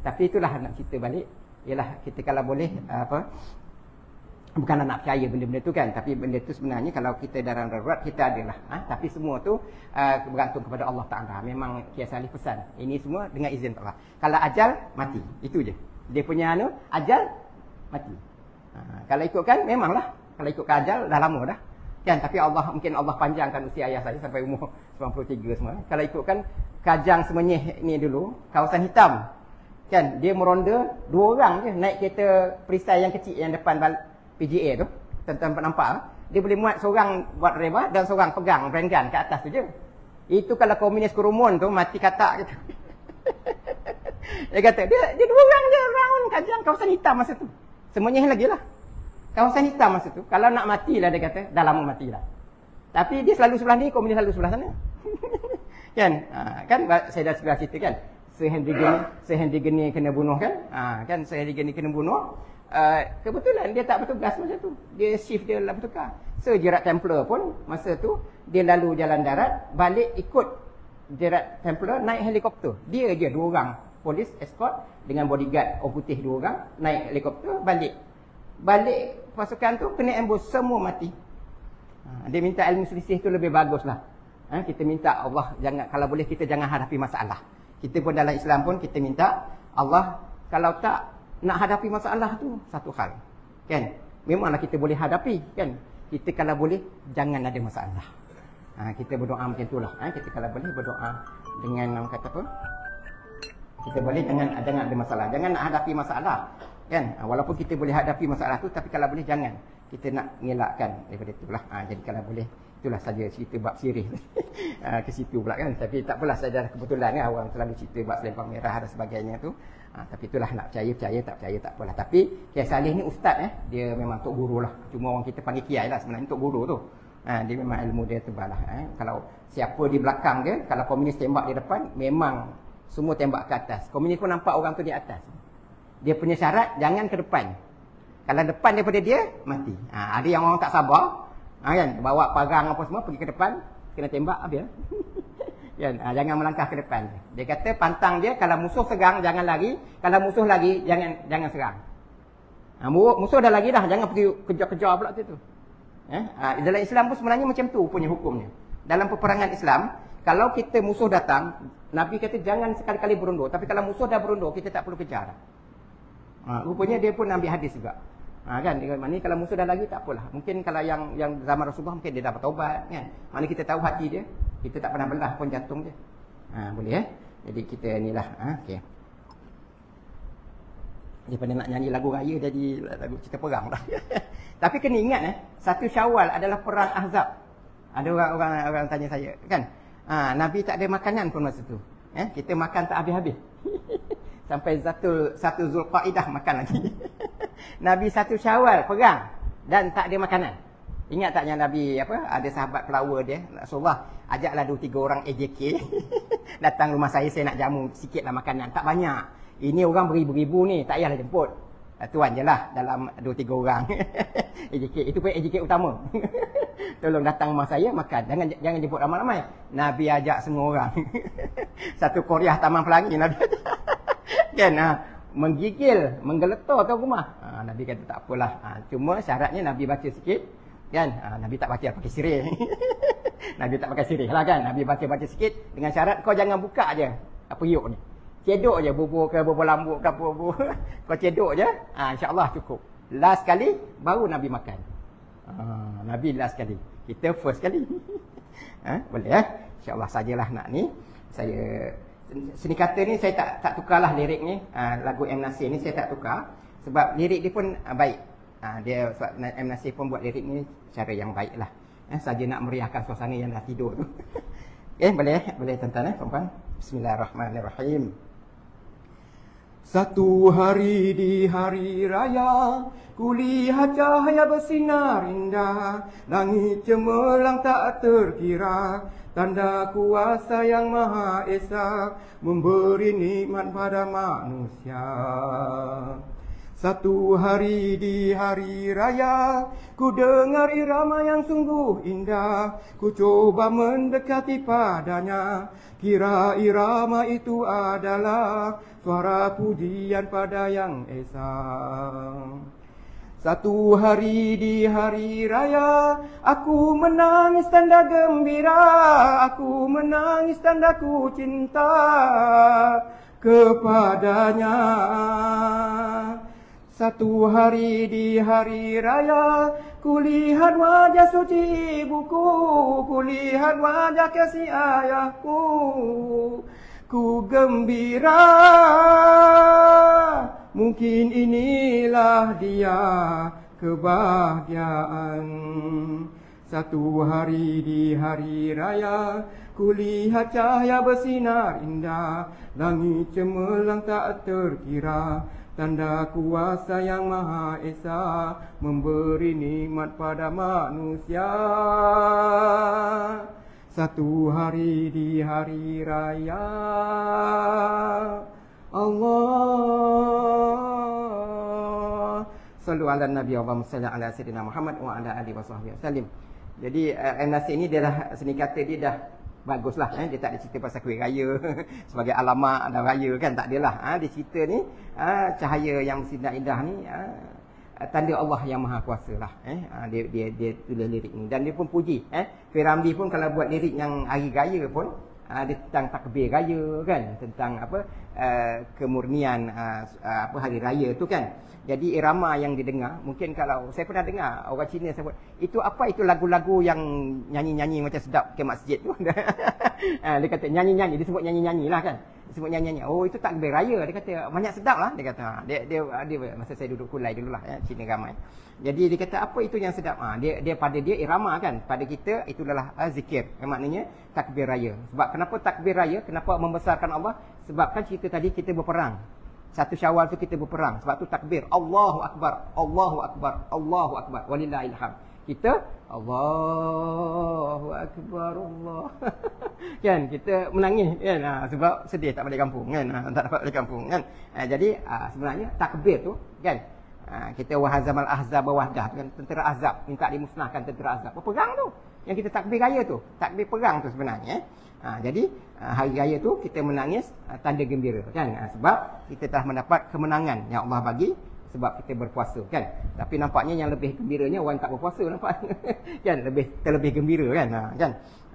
Tapi itulah nak cerita balik, ialah kita kalau boleh bukan nak percaya benda-benda tu kan, tapi benda tu sebenarnya kalau kita dalam darurat kita adalah tapi semua tu bergantung kepada Allah Ta'ala. Memang Kiai Salih pesan, ini semua dengan izin Allah. Kalau ajal, mati, itu je dia punya ajal, mati. Kalau ikutkan memanglah, kalau ikutkan ajal dah lama dah kan, tapi Allah mungkin Allah panjangkan usia ayah saya sampai umur 93 semua. Kalau ikutkan Kajang Semenyih ni dulu, kawasan hitam kan, dia meronda 2 orang je naik kereta perisai yang kecil yang depan PGA tu, tuan-tuan nampak, dia boleh muat seorang buat driver dan seorang pegang brandgan kat atas tu je. Itu kalau komunis kerumun tu mati katak gitu. Dia kata dia 2 orang je round Kajang kawasan hitam masa tu. Semuanya lagi lah kawasan hitam masa tu. Kalau nak mati lah dia kata, dah lama mati lah. Tapi dia selalu sebelah ni, komunis selalu sebelah sana. Kan? Kan saya dah sebelah cerita kan. Sehenry Geni kena bunuh kan? Kan Sehenry Geni kena bunuh. Kebetulan dia tak bertugas masa tu. Dia shift dia lah bertukar. Gerard Templar pun masa tu dia lalu jalan darat, balik ikut Gerard Templar naik helikopter. Dia je 2 orang polis escort dengan bodyguard orang putih 2 orang naik helikopter balik. Balik pasukan tu kena ambush, semua mati. Dia minta ilmu selisih tu lebih baguslah. Kita minta Allah jangan, kalau boleh kita jangan hadapi masalah. Kita pun dalam Islam pun kita minta Allah kalau tak nak hadapi masalah tu satu hal kan, memanglah kita boleh hadapi kan, kita kalau boleh jangan ada masalah. Kita berdoa macam itulah. Kita kalau boleh berdoa dengan orang kata apa, kita boleh jangan ada masalah, jangan nak hadapi masalah kan. Walaupun kita boleh hadapi masalah tu, tapi kalau boleh jangan kita nak ngelakkan daripada itulah. Jadi kalau boleh, itulah saja cerita bab sirih. Ke situ pula kan, tapi tak apalah, saya dah kebetulan kan orang selalu cerita bab selempang merah dan sebagainya tu. Tapi itulah, nak percaya tak percaya tak apalah. Tapi Kiai Salih ni ustaz dia memang tok guru lah. Cuma orang kita panggil kiai lah, sebenarnya tok guru tu. Dia memang ilmu dia tebal lah. Kalau siapa di belakang dia, kalau komunis tembak di depan, memang semua tembak ke atas. Komunis pun nampak orang tu di atas. Dia punya syarat jangan ke depan. Kalau depan daripada dia, mati. Ada yang orang tak sabar kan, bawa parang apa semua pergi ke depan, kena tembak habis. Kan? Jangan melangkah ke depan. Dia kata pantang dia, kalau musuh serang jangan lari, kalau musuh lari jangan serang. Musuh dah lari dah, jangan pergi kejar-kejar pula situ. Dalam Islam pun sebenarnya macam tu punya hukumnya. Dalam peperangan Islam, kalau kita musuh datang, Nabi kata jangan sekali-kali berundur, tapi kalau musuh dah berundur kita tak perlu kejar. Rupanya dia pun ambil hadis juga. Kan, maknanya kalau musuh dah lagi tak apalah. Mungkin kalau yang zaman Rasulullah mungkin dia dah bertaubat kan. Mana kita tahu hati dia, kita tak pernah belah pun jantung dia. Boleh Jadi kita inilah okey. Daripada nak nyanyi lagu raya jadi lagu cerita perang dah. Tapi kena ingat 1 Syawal adalah perang Ahzab. Ada orang tanya saya kan. Nabi tak ada makanan pun masa tu. Kita makan tak habis-habis. Sampai 1 Zulqaidah makan lagi. Nabi 1 Syawal perang dan tak ada makanan. Ingat tak yang Nabi ada sahabat pelawar dia, Rasulullah ajaklah 2-3 orang AJK datang rumah saya nak jamu sikitlah makanan, tak banyak. Ini orang beribu-ribu ni, tak payahlah jemput. Tuan je lah dalam 2-3 orang. AJK itu pun AJK utama. Tolong datang rumah saya makan, jangan jemput ramai-ramai. Nabi ajak semua orang. Satu Korea Taman Pelangi Nabi ajak. Kan menggigil, menggeletarkan rumah. Nabi kata tak apalah. Cuma syaratnya Nabi baca sikit kan. Nabi tak baca pakai sirih. Nabi tak pakai sirih lah kan. Nabi baca sikit dengan syarat kau jangan buka aje periuk ni. Cedok je bubur ke bubur lambuk ke bubur. Kau cedok je, insya-Allah cukup. Last kali baru Nabi makan. Nabi last kali. Kita first kali. Boleh insya-Allah sajalah nak ni. Saya seni kata ni saya tak tukarlah lirik ni. Lagu M Nasir ni saya tak tukar sebab lirik dia pun baik. Dia sebab M Nasir pun buat lirik ni cara yang baiklah. Saja nak meriahkan suasana yang dah tidur tu. Boleh tuan-tuan puan-puan. Bismillahirrahmanirrahim. Satu hari di hari raya, kulihat cahaya bersinar indah, langit cemerlang tak terkira, tanda kuasa yang Maha Esa memberi nikmat pada manusia. Satu hari di hari raya, ku dengar irama yang sungguh indah. Ku coba mendekati padanya, kira irama itu adalah suara pujian pada Yang Esa. Satu hari di hari raya, aku menangis tanda gembira. Aku menangis tanda ku cinta kepadanya. Satu hari di hari raya, kulihat wajah suci ibuku, kulihat wajah kasih ayahku, ku gembira. Mungkin inilah dia kebahagiaan. Satu hari di hari raya, kulihat cahaya bersinar indah, langit cemerlang tak terkira. Tanda kuasa Yang Maha Esa memberi nikmat pada manusia. Satu hari di hari raya, Allah sallu ala Nabi Allahumma salli ala Sayyidina Muhammad wa ala alihi wasallam. Jadi nasi ini dia dah, seni kata dia dah baguslah, dia tak ada cerita pasal kuih raya sebagai alamat dan raya kan, tak adalah. Dia cerita ni cahaya yang bersinar indah ni tanda Allah yang Maha Kuasa lah. Dia tulis lirik ni dan dia pun puji. Kuih Ramli pun kalau buat lirik yang hari raya pun dia tentang takbir raya kan, tentang apa kemurnian hari raya tu kan. Jadi irama yang didengar, mungkin kalau saya pernah dengar orang Cina sebut, itu apa, itu lagu-lagu yang nyanyi-nyanyi macam sedap ke masjid tu. Dia kata nyanyi-nyanyi, dia sebut nyanyi-nyanyi lah kan. Dia sebut nyanyi-nyanyi. Oh, itu takbir raya. Dia kata banyak sedap lah. Dia kata dia masa saya duduk Kulai dululah Cina ramai. Jadi dia kata apa itu yang sedap? Dia pada dia irama kan. Pada kita itu adalah zikir. Yang maknanya takbir raya. Sebab kenapa takbir raya? Kenapa membesarkan Allah? Sebab kan cerita tadi kita berperang. 1 Syawal tu kita berperang. Sebab tu takbir. Allahu Akbar. Allahu Akbar. Allahu Akbar. Walillahil hamd. Kita Allahu Akbar Allah. Kan kita menangis kan, sebab sedih tak balik kampung kan, tak dapat balik kampung kan. Jadi sebenarnya takbir tu kan, kita wahazamal ahzab wahdah kan, tentera azab minta dimusnahkan tentera azab. Perang tu yang kita takbir raya tu, takbir perang tu sebenarnya. Jadi hari raya tu kita menangis tanda gembira kan, sebab kita telah mendapat kemenangan yang Allah bagi sebab kita berpuasa kan. Tapi nampaknya yang lebih gembiranya orang tak berpuasa nampaknya kan, terlebih gembira kan.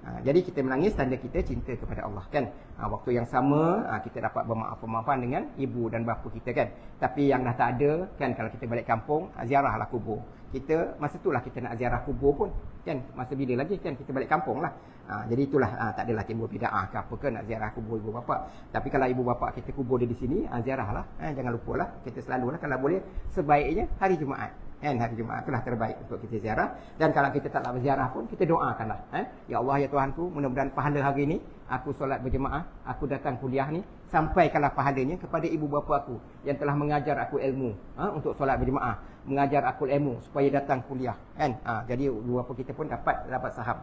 Jadi kita menangis tanda kita cinta kepada Allah kan. Waktu yang sama kita dapat bermaaf-maafan dengan ibu dan bapa kita kan. Tapi yang dah tak ada kan, kalau kita balik kampung ziarahlah kubur. Kita masa itulah kita nak ziarah kubur pun kan, masa bila lagi kan kita balik kampung lah. Jadi itulah tak adalah timbul bid'ah ke apa ke nak ziarah kubur ibu bapa. Tapi kalau ibu bapa kita kubur dia di sini, ziarahlah. Jangan lupalah, kita selalulah kalau boleh sebaiknya hari Jumaat. Kan hari Jumaat itulah terbaik untuk kita ziarah. Dan kalau kita tak nak berziarah pun kita doakanlah. Ya Allah ya Tuhanku, mudah-mudahan pahala hari ini aku solat berjemaah, aku datang kuliah ni, sampaikanlah pahalanya kepada ibu bapa aku yang telah mengajar aku ilmu untuk solat berjemaah, mengajar aku ilmu supaya datang kuliah kan. Jadi ibu bapa kita pun dapat saham.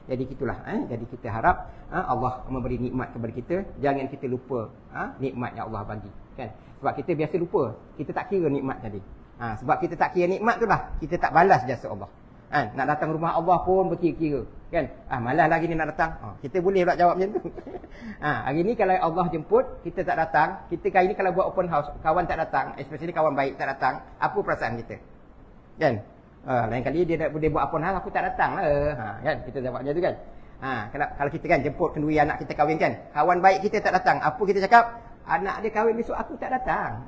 Jadi gitulah. Jadi kita harap Allah memberi nikmat kepada kita, jangan kita lupa nikmat yang Allah bagi kan. Sebab kita biasa lupa, kita tak kira nikmat tadi. Sebab kita tak kira nikmat tu lah, kita tak balas jasa Allah. Nak datang rumah Allah pun berkira-kira kan. Malas lagi ni nak datang. Kita boleh pula jawab macam tu. Hari ni kalau Allah jemput, kita tak datang. Kita kali ni kalau buat open house, kawan tak datang, especially kawan baik tak datang, apa perasaan kita? Kan? Lain kali dia buat open house, aku tak datang lah. Kan? Kita jawab macam tu kan. Kalau kita kan jemput kenduri anak kita kahwin kan, kawan baik kita tak datang, apa kita cakap? Anak dia kahwin besok, aku tak datang.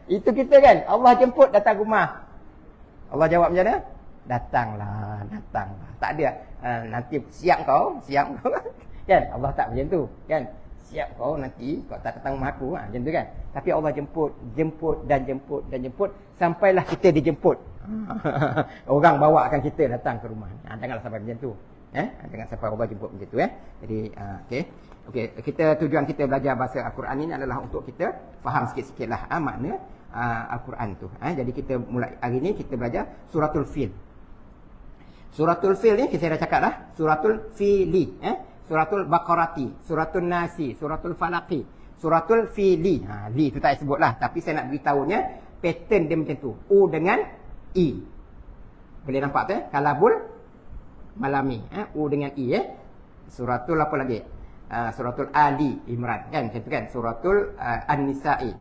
Itu kita kan, Allah jemput datang rumah. Allah jawab macam mana? Datanglah. Tak ada nanti siap kau kan. Allah tak macam tu kan. Siap kau nanti kau tak datang rumah aku macam tu kan. Tapi Allah jemput sampailah kita dijemput. Orang bawakan kita datang ke rumah. Janganlah sampai macam tu. Jangan sampai Allah jemput macam tu Jadi okey, tujuan kita belajar bahasa Al-Quran ini adalah untuk kita faham sikit-sikitlah makna Al-Quran tu. Jadi kita mulai hari ni kita belajar Suratul Fil. Suratul Fil ni kita dah cakap dah, Suratul Fili, Suratul Baqarati, Suratul Nasi, Suratul Falaqi, Suratul Fili. Li tu tak sebut lah. Tapi saya nak beritahunya, pattern dia macam tu. U dengan I. Boleh nampak tu Kalabul Malami. U dengan I Suratul apa lagi? Suratul Ali Imran. Kan? Macam tu kan? Suratul An-Nisa'i.